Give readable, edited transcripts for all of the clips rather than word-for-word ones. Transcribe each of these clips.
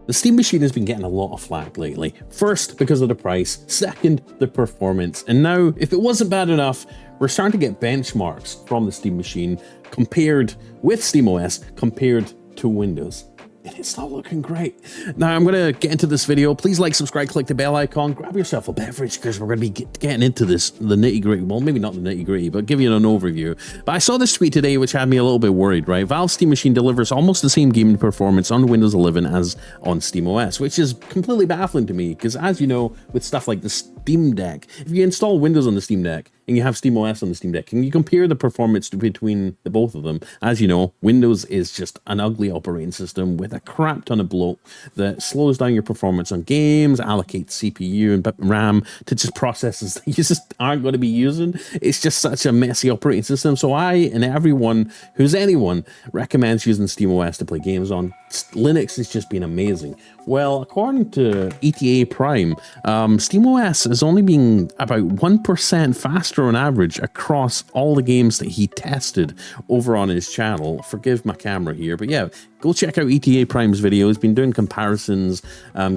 The Steam machine has been getting a lot of flack lately. First, because of the price, second, the performance, and now, if it wasn't bad enough, we're starting to get benchmarks from the Steam machine compared with SteamOS compared to Windows. And it's not looking great. Now, I'm going to get into this video. Please like, subscribe, click the bell icon, grab yourself a beverage because we're going to be getting into this, the nitty-gritty. Well, maybe not the nitty-gritty, but give you an overview. But I saw this tweet today which had me a little bit worried, right? Valve's Steam machine delivers almost the same gaming performance on Windows 11 as on SteamOS, which is completely baffling to me because, as you know, with stuff like the Steam Deck, if you install Windows on the Steam Deck and you have SteamOS on the Steam Deck, can you compare the performance between the both of them? As you know, Windows is just an ugly operating system with a crap ton of bloat that slows down your performance on games, allocates CPU and RAM to just processes that you just aren't going to be using. It's just such a messy operating system. So I and everyone who's anyone recommends using SteamOS to play games on. Linux has just been amazing. Well, according to ETA Prime, SteamOS has only been about 1% faster on average across all the games that he tested over on his channel. Forgive my camera here, but yeah, go check out ETA Prime's video. He's been doing comparisons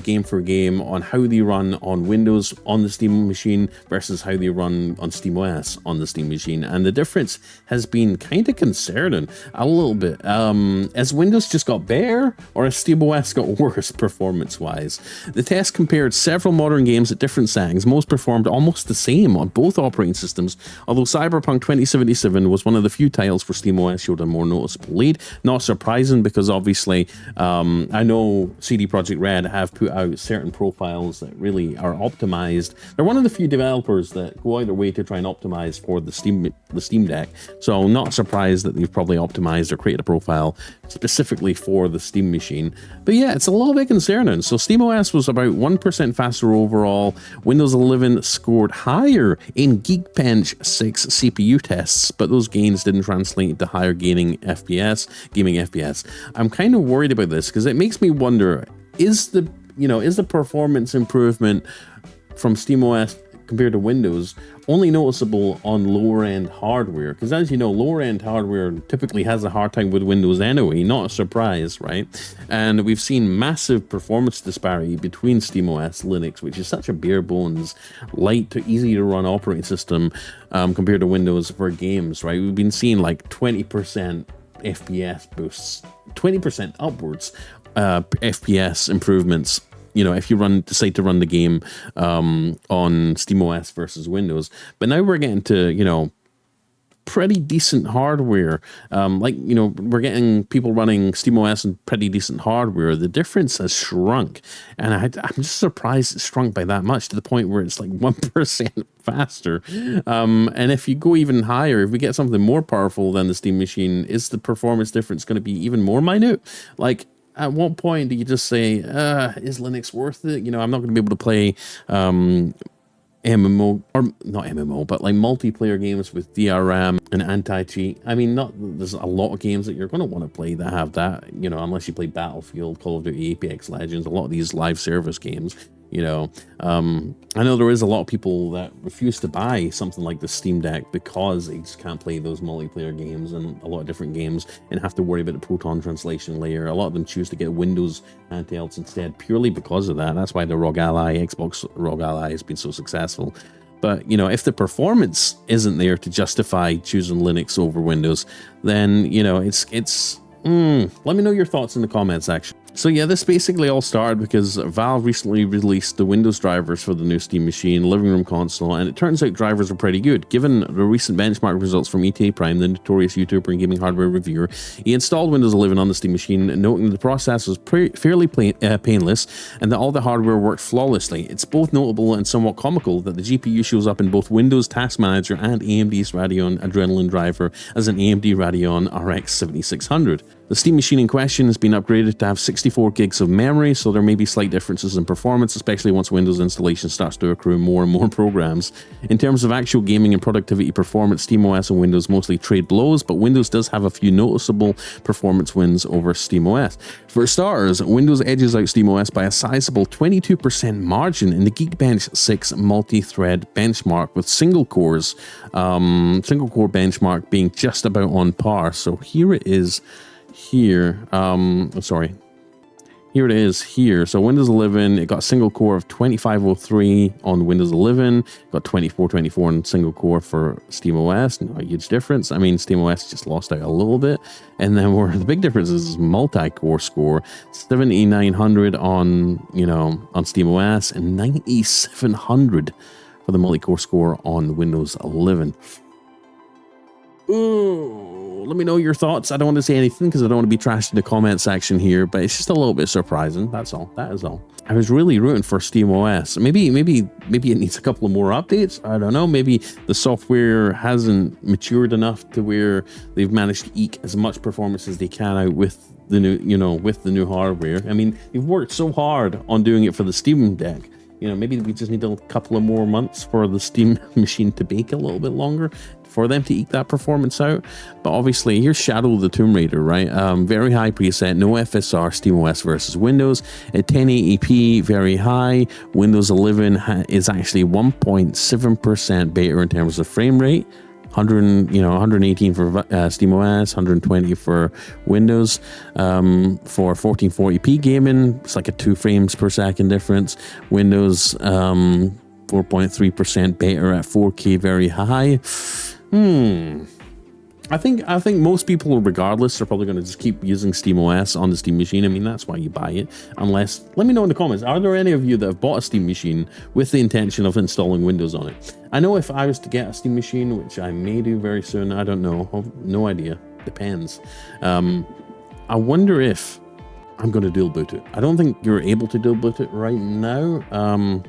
game for game on how they run on Windows on the Steam machine versus how they run on SteamOS on the Steam machine. And the difference has been kind of concerning a little bit. As Windows just got better or as SteamOS got worse performance-wise. The test compared several modern games at different settings. Most performed almost the same on both operating systems, although Cyberpunk 2077 was one of the few titles where SteamOS showed a more noticeable lead. Not surprising because obviously I know CD Projekt Red have put out certain profiles that really are optimized. They're one of the few developers that go out their way to try and optimize for the Steam Deck, so I'm not surprised that they've probably optimized or created a profile specifically for the Steam machine. But yeah, it's a little bit concerning. So SteamOS was about 1% faster overall. Windows 11 scored higher in Geekbench 6 CPU tests, but those gains didn't translate into higher gaming FPS. I'm kind of worried about this because it makes me wonder, is the performance improvement from SteamOS compared to Windows only noticeable on lower end hardware? Because as you know, lower end hardware typically has a hard time with Windows anyway, not a surprise, right? And we've seen massive performance disparity between SteamOS Linux, which is such a bare bones, light to easy to run operating system compared to Windows for games, right? We've been seeing like 20% FPS boosts, 20% upwards FPS improvements, you know, if you decide to run the game on SteamOS versus Windows. But now we're getting to, you know, pretty decent hardware. We're getting people running SteamOS and pretty decent hardware. The difference has shrunk, and I'm just surprised it's shrunk by that much to the point where it's like 1% faster. And if you go even higher, if we get something more powerful than the Steam machine, is the performance difference going to be even more minute? Like, at what point do you just say, is Linux worth it? You know, I'm not going to be able to play MMO, or not MMO, but like multiplayer games with DRM and anti-cheat. I mean, there's a lot of games that you're going to want to play that have that, you know, unless you play Battlefield, Call of Duty, Apex Legends, a lot of these live service games. You know, I know there is a lot of people that refuse to buy something like the Steam Deck because they just can't play those multiplayer games and a lot of different games and have to worry about the Proton translation layer. A lot of them choose to get Windows handhelds instead purely because of that. That's why the ROG Ally, Xbox ROG Ally has been so successful. But, you know, if the performance isn't there to justify choosing Linux over Windows, then, you know, let me know your thoughts in the comments section. So yeah, this basically all started because Valve recently released the Windows drivers for the new Steam machine, living room console, and it turns out drivers are pretty good. Given the recent benchmark results from ETA Prime, the notorious YouTuber and gaming hardware reviewer, he installed Windows 11 on the Steam machine, noting that the process was fairly painless and that all the hardware worked flawlessly. It's both notable and somewhat comical that the GPU shows up in both Windows Task Manager and AMD's Radeon Adrenalin driver as an AMD Radeon RX 7600. The Steam machine in question has been upgraded to have 64 gigs of memory, so there may be slight differences in performance, especially once Windows installation starts to accrue more and more programs. In terms of actual gaming and productivity performance, SteamOS and Windows mostly trade blows, but Windows does have a few noticeable performance wins over SteamOS. For starters, Windows edges out SteamOS by a sizable 22% margin in the Geekbench 6 multi-thread benchmark, with single core benchmark being just about on par. So here it is. Here here it is here. So Windows 11, it got a single core of 2503 on Windows 11, got 2424 on single core for SteamOS. Not a huge difference. I mean, SteamOS just lost out a little bit. And then where the big difference is multi-core score, 7900 on, on SteamOS and 9700 for the multi-core score on Windows 11. Ooh, let me know your thoughts. I don't want to say anything because I don't want to be trashed in the comment section here, but it's just a little bit surprising. That's all. That is all. I was really rooting for SteamOS. Maybe it needs a couple of more updates. I don't know. Maybe the software hasn't matured enough to where they've managed to eke as much performance as they can out with the new, with the new hardware. I mean, they've worked so hard on doing it for the Steam Deck. Maybe we just need a couple of more months for the Steam machine to bake a little bit longer for them to eke that performance out. But obviously, here's Shadow of the Tomb Raider, right? Very high preset, no FSR, SteamOS versus Windows. At 1080p, very high. Windows 11 is actually 1.7% better in terms of frame rate. 118 for SteamOS, 120 for Windows. For 1440p gaming, it's like a 2 frames per second difference. Windows 4.3% better at 4K, very high. I think most people, regardless, are probably going to just keep using SteamOS on the Steam machine. I mean, that's why you buy it. Unless, let me know in the comments, are there any of you that have bought a Steam machine with the intention of installing Windows on it? I know if I was to get a Steam machine, which I may do very soon, I don't know, no idea, depends. I wonder if I'm going to dual boot it. I don't think you're able to dual boot it right now.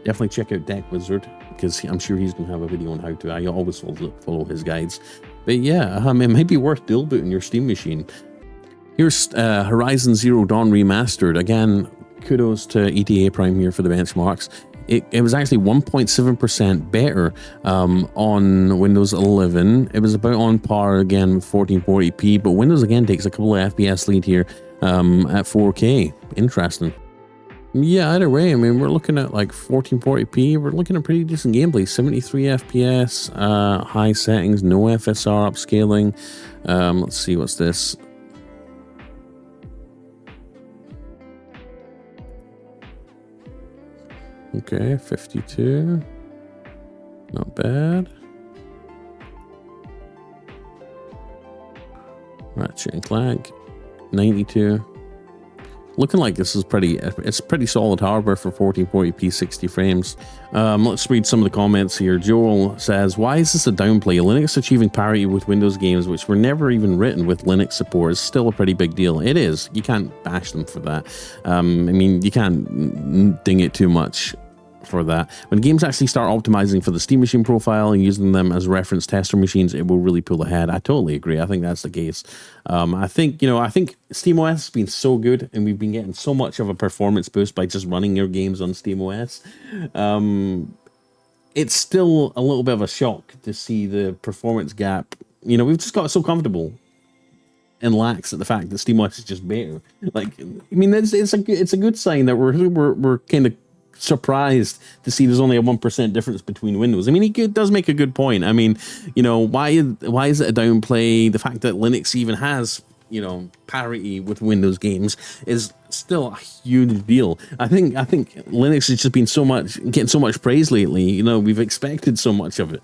Definitely check out Deck Wizard, because I'm sure he's going to have a video on how to. I always follow his guides. But yeah, it might be worth dual booting your Steam machine. Here's Horizon Zero Dawn Remastered. Again, kudos to ETA Prime here for the benchmarks. It was actually 1.7% better on Windows 11. It was about on par again with 1440p, but Windows again takes a couple of FPS lead here at 4K. Interesting. Yeah, either way, I mean, we're looking at like 1440p. We're looking at pretty decent gameplay. 73 FPS, high settings, no FSR upscaling. Let's see, what's this? Okay, 52. Not bad. Ratchet Clank, 92. Looking like this is it's pretty solid hardware for 1440p 60 frames. Let's read some of the comments here. Joel says, why is this a downplay? Linux achieving parity with Windows games, which were never even written with Linux support, is still a pretty big deal. It is. You can't bash them for that. I mean, you can't ding it too much for that. When games actually start optimizing for the Steam machine profile and using them as reference tester machines, it will really pull ahead. I totally agree. I think that's the case. I think SteamOS has been so good, and we've been getting so much of a performance boost by just running your games on SteamOS. It's still a little bit of a shock to see the performance gap. We've just got so comfortable and lax at the fact that SteamOS is just better. Like, I mean, it's a good sign that we're kind of surprised to see there's only a 1% difference between Windows. I mean, he does make a good point. I mean, why is it a downplay? The fact that Linux even has, parity with Windows games is still a huge deal. I think Linux has just been getting so much praise lately. We've expected so much of it.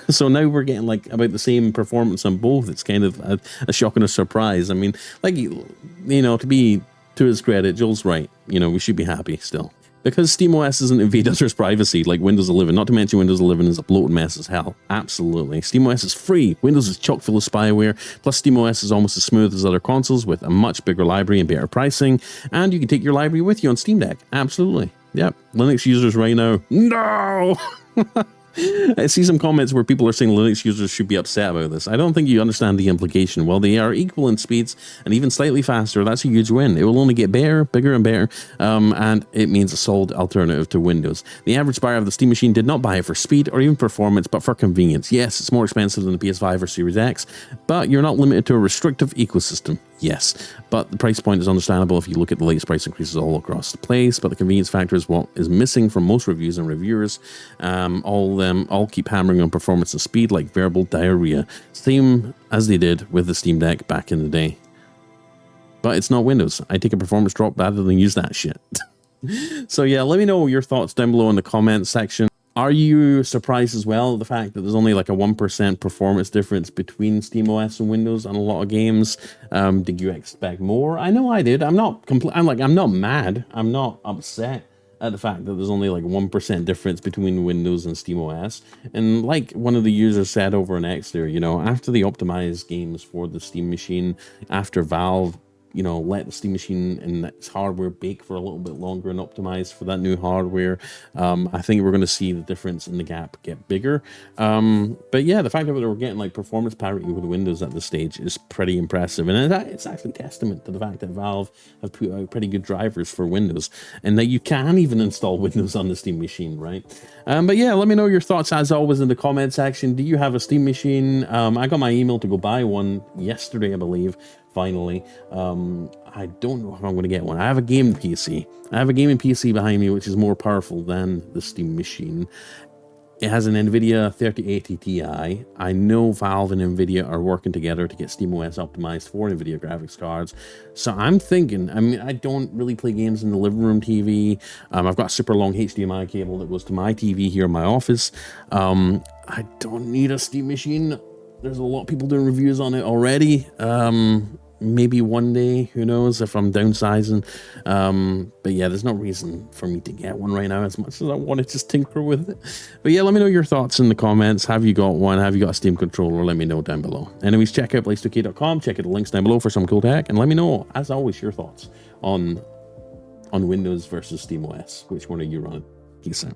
So now we're getting like about the same performance on both. It's kind of a shock and a surprise. I mean, like, to be to his credit, Joel's right. We should be happy still. Because SteamOS doesn't invade others' privacy like Windows 11, not to mention Windows 11 is a bloated mess as hell. Absolutely. SteamOS is free. Windows is chock full of spyware. Plus, SteamOS is almost as smooth as other consoles with a much bigger library and better pricing. And you can take your library with you on Steam Deck. Absolutely. Yep. Linux users right now. No! I see some comments where people are saying Linux users should be upset about this. I don't think you understand the implication. While they are equal in speeds and even slightly faster, that's a huge win. It will only get better, bigger and better, and it means a solid alternative to Windows. The average buyer of the Steam machine did not buy it for speed or even performance, but for convenience. Yes, it's more expensive than the PS5 or Series X, but you're not limited to a restrictive ecosystem. Yes, but the price point is understandable if you look at the latest price increases all across the place, but the convenience factor is what is missing from most reviews and reviewers. All keep hammering on performance and speed like verbal diarrhea, same as they did with the Steam Deck back in the day. but it's not Windows. I take a performance drop rather than use that shit. So yeah, let me know your thoughts down below in the comments section. Are you surprised as well at the fact that there's only like a 1% performance difference between SteamOS and Windows on a lot of games? Did you expect more? I know I did. I'm not mad. I'm not upset at the fact that there's only like 1% difference between Windows and SteamOS. And like one of the users said over on X there, you know, after they optimized games for the Steam machine, after Valve, you know, let the Steam machine and its hardware bake for a little bit longer and optimize for that new hardware, I think we're going to see the difference in the gap get bigger. But yeah, the fact that we're getting like performance parity with Windows at this stage is pretty impressive, and it's actually testament to the fact that Valve have put out pretty good drivers for Windows, and that you can even install Windows on the Steam machine, right? But yeah, let me know your thoughts as always in the comment section. Do you have a Steam machine? I got my email to go buy one yesterday, I believe. Finally, I don't know if I'm going to get one. I have a gaming PC. I have a gaming PC behind me, which is more powerful than the Steam machine. It has an NVIDIA 3080 Ti. I know Valve and NVIDIA are working together to get SteamOS optimized for NVIDIA graphics cards. So I'm thinking, I mean, I don't really play games in the living room TV. I've got a super long HDMI cable that goes to my TV here in my office. I don't need a Steam machine. There's a lot of people doing reviews on it already. Maybe one day, who knows, if I'm downsizing. But yeah, there's no reason for me to get one right now as much as I want to just tinker with it. But yeah, let me know your thoughts in the comments. Have you got one? Have you got a Steam controller? Let me know down below. Anyways, check out blaze2k.com. Check out the links down below for some cool tech. And let me know, as always, your thoughts on Windows versus SteamOS. Which one are you running? Peace out.